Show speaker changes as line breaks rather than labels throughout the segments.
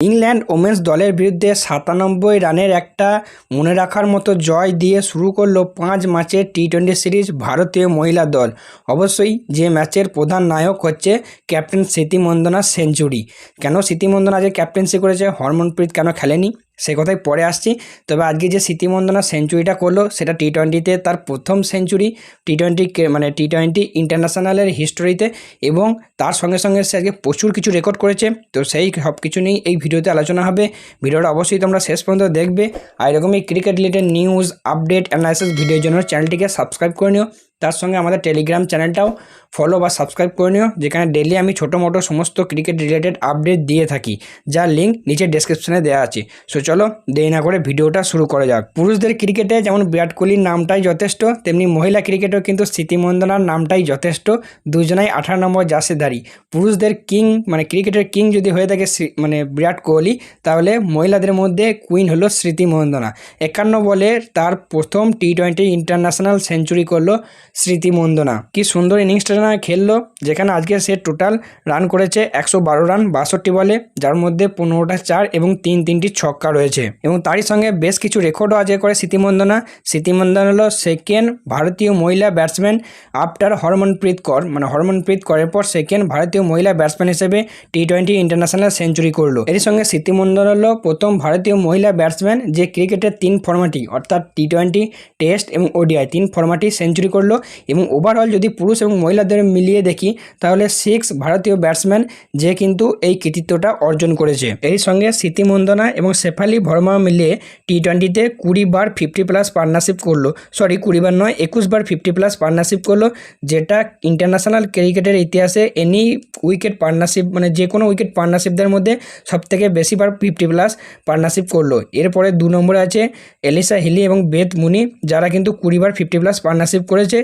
England women's দলের বিরুদ্ধে 97 রানের একটা মনে রাখার মতো জয় দিয়ে শুরু করলো 5 ম্যাচের টি20 সিরিজ ভারতীয় মহিলা দল। অবশ্যই যে ম্যাচের প্রধান নায়ক হচ্ছে ক্যাপ্টেন স্মৃতি মন্দনার সেঞ্চুরি। কেন স্মৃতি মন্দনা যে ক্যাপ্টেন্সি করেছে, হরমনপ্রীত কেন খেলেনি সে কথায় পরে আসছি। তবে আজকে যে স্মৃতি মন্দনা সেঞ্চুরিটা করলো সেটা টি20তে তার প্রথম সেঞ্চুরি টি20 ইন্টারন্যাশনালের হিস্টোরিতে, এবং তার সঙ্গে সঙ্গে সে আজকে প্রচুর কিছু রেকর্ড করেছে। তো সেই সব কিছু নিয়েই এই ভিডিওতে আলোচনা হবে। ভিডিওটা অবশ্যই তোমরা শেষ পর্যন্ত দেখবে। আর এরকমই cricket related news, update, analysis ভিডিওর জন্য চ্যানেলটিকে সাবস্ক্রাইব করে নিও। তার সঙ্গে আমাদের টেলিগ্রাম চ্যানেলটাও ফলো বা সাবস্ক্রাইব করে নিও, যেখানে ডেলি আমি ছোটো মোটো সমস্ত ক্রিকেট রিলেটেড আপডেট দিয়ে থাকি, যার লিঙ্ক নিচে ডেসক্রিপশনে দেওয়া আছে। সো চলো দেরি না করে ভিডিওটা শুরু করা যাক। পুরুষদের ক্রিকেটে যেমন বিরাট কোহলির নামটাই যথেষ্ট, তেমনি মহিলা ক্রিকেটেও কিন্তু স্মৃতি মন্দনার নামটাই যথেষ্ট। দুজনাই 18 নম্বর জার্সিধারী। পুরুষদের কিং ক্রিকেটের কিং যদি হয়ে থাকে বিরাট কোহলি, তাহলে মহিলাদের মধ্যে কুইন হলো স্মৃতি মন্দনা। 51 বলে তার প্রথম টি20 ইন্টারন্যাশনাল সেঞ্চুরি করলো স্মৃতি মন্দনা। কি সুন্দর ইনিংসটা না খেললো, যেখানে আজকে সে টোটাল রান করেছে 112 রান 62 বলে, যার মধ্যে 15টা 4 এবং 3টি ছক্কা রয়েছে। এবং তারই সঙ্গে বেশ কিছু রেকর্ডও আজকে করে স্মৃতি মন্দনা। স্মৃতি মন্দনা হলো সেকেন্ড ভারতীয় মহিলা ব্যাটসম্যান আফটার হরমনপ্রীত কৌর, হরমনপ্রীত কৌরের পর সেকেন্ড ভারতীয় মহিলা ব্যাটসম্যান হিসেবে টি20 ইন্টারন্যাশনাল সেঞ্চুরি করলো। এর সঙ্গে স্মৃতি মন্দনা হলো প্রথম ভারতীয় মহিলা ব্যাটসম্যান যে ক্রিকেটের 3 ফরম্যাটই অর্থাৎ টি20, টেস্ট এবং ওডিআই 3 ফরম্যাটই সেঞ্চুরি করলো। এবং ওভারঅল যদি পুরুষ এবং মহিলাদের মিলিয়ে দেখি, তাহলে 6 ভারতীয় ব্যাটসম্যান যে কিন্তু এই কৃতিত্বটা অর্জন করেছে। এর সঙ্গে স্মৃতি মন্দনা এবং শেফালি ভার্মা মিলিয়ে টি20তে 20 বার 50+ পার্টনারশিপ করলো। 20 বার নয়, 21 বার 50+ পার্টনারশিপ করলো, যেটা ইন্টারন্যাশনাল ক্রিকেটের ইতিহাসে এনি উইকেট পার্টনারশিপ যে কোনো উইকেট পার্টনারশিপদের মধ্যে সবথেকে বেশিবার 50+ পার্টনারশিপ করলো। এরপরে 2 নম্বরে আছে এলিসা হিলি এবং বেথ মুনি, যারা কিন্তু 20 বার 50+ পার্টনারশিপ করেছে।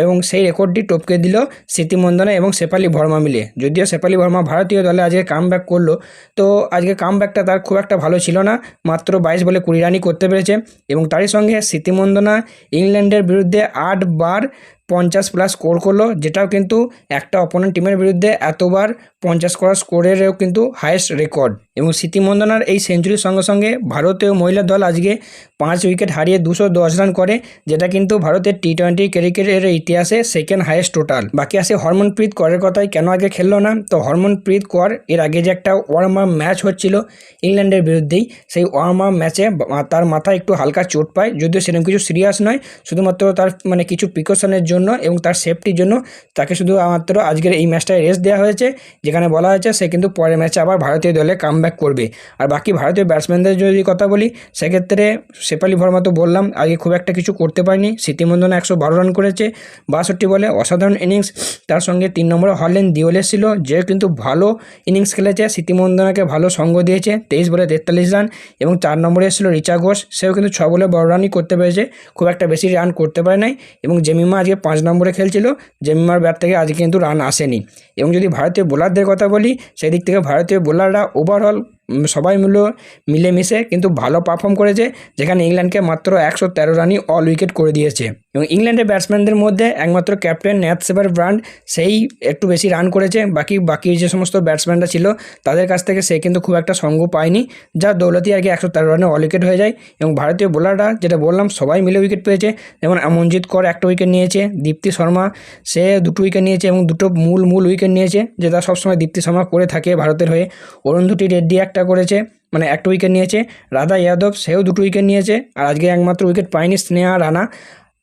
এবং সেই রেকর্ডটি টপকে দিল স্মৃতি মন্দনা এবং শেফালি ভার্মা মিলে। যদিও শেফালি ভার্মা ভারতীয় দলে আজকে কামব্যাক করলো, তো আজকে কামব্যাকটা তার খুব একটা ভালো ছিল না, মাত্র 22 বলে 20 রানই করতে পেরেছে। এবং তারই সঙ্গে স্মৃতি মন্দনা ইংল্যান্ডের বিরুদ্ধে 8 বার 50+ স্কোর করলো, যেটাও কিন্তু একটা অপোনেন্ট টিমের বিরুদ্ধে এতবার 50 করা স্কোরেরও কিন্তু হাইয়েস্ট রেকর্ড। এবং স্মৃতি মন্দনার এই সেঞ্চুরির সঙ্গে সঙ্গে ভারতীয় মহিলা দল আজকে 5 উইকেট হারিয়ে 210 রান করে, যেটা কিন্তু ভারতের টি20 ক্রিকেটের ইতিহাসে সেকেন্ড হাইয়েস্ট টোটাল। বাকি আসে হরমনপ্রীত কৌরের কথাই, কেন আগে খেললো না। তো হরমনপ্রীত কৌর এর আগে যে একটা ওয়ার্ম আপ ম্যাচ হচ্ছিল ইংল্যান্ডের বিরুদ্ধেই, সেই ওয়ার্ম আপ ম্যাচে তার মাথায় একটু হালকা চোট পায়, যদিও সেরকম কিছু সিরিয়াস নয়, শুধুমাত্র তার কিছু প্রিকশনের জন্য এবং তার সেফটির জন্য তাকে শুধু মাত্র আজকের এই ম্যাচটায় রেস্ট দেওয়া হয়েছে, যেখানে বলা হয়েছে সে কিন্তু পরের ম্যাচে আবার ভারতীয় দলে কামব্যাক করবে। আর বাকি ভারতীয় ব্যাটসম্যানদের যদি কথা বলি, সেক্ষেত্রে শেফালি ভার্মা তো বললাম আগে খুব একটা কিছু করতে পারেনি। স্মৃতি মন্দনা 112 রান করেছে 62 বলে, অসাধারণ ইনিংস। তার সঙ্গে 3 নম্বরে হরলেন দিওলে ছিল, যে কিন্তু ভালো ইনিংস খেলেছে, স্মৃতি মন্দনাকে ভালো সঙ্গ দিয়েছে 23 বলে 43 রান। এবং 4 নম্বরে এসেছিল রিচা ঘোষ, সেও কিন্তু 6 বলে 12 রানই করতে পেরেছে, খুব একটা বেশি রান করতে পারে নাই। এবং জেমিমা আজকে 5 নম্বরে খেলছিল, জেমিমার ব্যাট থেকে আজকে কিন্তু রান আসেনি। এবং যদি ভারতীয় বোলারদের কথা বলি, সেই দিক থেকে ভারতীয় বোলাররা ওভারঅল সবাই মিলেমিশে কিন্তু ভালো পারফর্ম করেছে, যেখানে ইংল্যান্ডকে মাত্র 113 রানই অল উইকেট করে দিয়েছে। এবং ইংল্যান্ডের ব্যাটসম্যানদের মধ্যে একমাত্র ক্যাপ্টেন ন্যাথ ব্রান্ড সেই একটু বেশি রান করেছে, বাকি যে সমস্ত ব্যাটসম্যানরা ছিল তাদের কাছ থেকে সে কিন্তু খুব একটা সঙ্গ পায়নি, যার দৌলতি আর কি 113 রানে অল উইকেট হয়ে যায়। এবং ভারতীয় বোলাররা যেটা বললাম সবাই মিলে উইকেট পেয়েছে, যেমন অমনজিৎ কৌর 1টা উইকেট নিয়েছে, দীপ্তি শর্মা সে 2টো উইকেট নিয়েছে এবং 2টো মূল উইকেট নিয়েছে, যেটা সবসময় দীপ্তি শর্মা করে থাকে ভারতের হয়ে। অরুন্ধতী রেড্ডি 1টা করেছে, 1টা উইকেট নিয়েছে। রাধা যাদব সেও 2টো উইকেট নিয়েছে। আর আজকে একমাত্র উইকেট পায়নি স্নেহা রানা,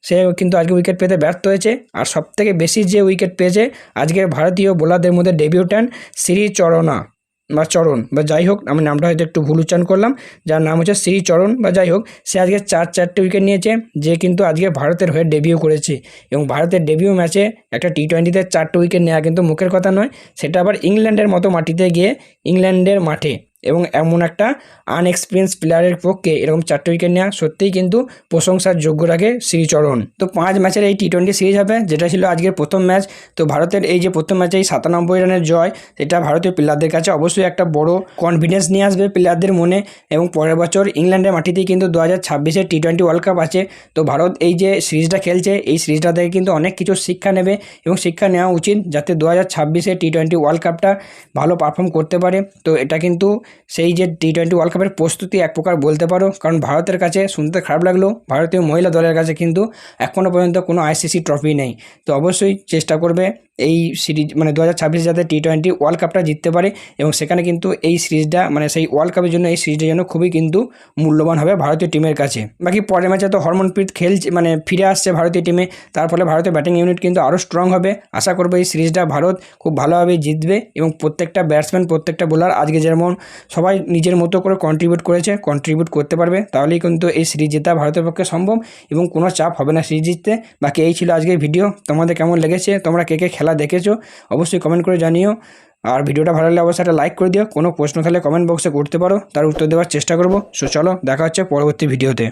সে কিন্তু আজকে উইকেট পেতে ব্যর্থ হয়েছে। আর সবথেকে বেশি যে উইকেট পেয়েছে আজকে ভারতীয় বোলারদের মধ্যে ডেবিউট্যান্ট চরণ যাই হোক, আমি নামটা হয়তো একটু ভুল উচ্চারণ করলাম, যার নাম হচ্ছে চরণ যাই হোক, সে আজকে 4 উইকেট নিয়েছে, যে কিন্তু আজকে ভারতের হয়ে ডেবিউ করেছে। এবং ভারতের ডেবিউ ম্যাচে একটা টি20তে 4টা উইকেট নেওয়া কিন্তু মুখের কথা নয়, সেটা আবার ইংল্যান্ডের মতো মাটিতে গিয়ে, ইংল্যান্ডের মাঠে এবং এমন একটা আনএক্সপিরিয়েন্স প্লেয়ারের পক্ষে এরকম 4টে উইকেট নেওয়া সত্যিই কিন্তু প্রশংসার যোগ্য রাখে শ্রীচরণ। তো 5 ম্যাচের এই টি20 সিরিজ হবে, যেটা ছিল আজকের প্রথম ম্যাচ। তো ভারতের এই যে প্রথম ম্যাচে এই 97 রানের জয়, এটা ভারতীয় প্লেয়ারদের কাছে অবশ্যই একটা বড় কনফিডেন্স নিয়ে আসবে প্লেয়ারদের মনে। এবং পরের বছর ইংল্যান্ডের মাটিতেই কিন্তু 2026-এর টি20 ওয়ার্ল্ড কাপ আছে। তো ভারত এই যে সিরিজটা খেলছে, এই সিরিজটা থেকে কিন্তু অনেক কিছু শিক্ষা নেবে এবং শিক্ষা নেওয়া উচিত, যাতে 2026-এর টি20 ওয়ার্ল্ড কাপটা ভালো পারফর্ম করতে পারে। তো এটা কিন্তু সেই যে টি-20 ওয়ার্ল্ড কাপের প্রস্তুতি এক প্রকার বলতে পারো, কারণ ভারতের কাছে শুনতে খারাপ লাগলেও ভারতীয় মহিলা দলের কাছে কিন্তু এখনও পর্যন্ত কোনো আইসিসি ট্রফি নেই। তো অবশ্যই চেষ্টা করবে এই সিরিজ মানে 2026 যাতে টি-20 ওয়ার্ল্ড কাপটা জিততে পারে, এবং সেখানে কিন্তু এই সিরিজটা মানে সেই ওয়ার্ল্ড কাপের জন্য এই সিরিজটার জন্য খুবই কিন্তু মূল্যবান হবে ভারতীয় টিমের কাছে। বাকি পরের ম্যাচে তো হরমনপ্রীত খেলছে মানে ফিরে আসছে ভারতীয় টিমে, তার ফলে ভারতের ব্যাটিং ইউনিট কিন্তু আরও স্ট্রং হবে। আশা করবো এই সিরিজটা ভারত খুব ভালোভাবে জিতবে, এবং প্রত্যেকটা ব্যাটসম্যান প্রত্যেকটা বোলার আজকে যেমন সবাই নিজের মতো করে কন্ট্রিবিউট করতে পারবে, তাহলেই কিন্তু এই সিরিজ জেতা ভারতের পক্ষে সম্ভব, এবং কোনো চাপ হবে না সিরিজ জিততে। বাকি এই ছিল আজকের ভিডিও, তোমাদের কেমন লেগেছে, তোমরা কে কে খেলা দেখেছো অবশ্যই কমেন্ট করে জানিও। আর ভিডিওটা ভালো লাগলে অবশ্যই একটা লাইক করে দিও, কোনো প্রশ্ন থাকলে কমেন্ট বক্সে করতে পারো, তার উত্তর দেওয়ার চেষ্টা করবো। সো চলো দেখা হচ্ছে পরবর্তী ভিডিওতে।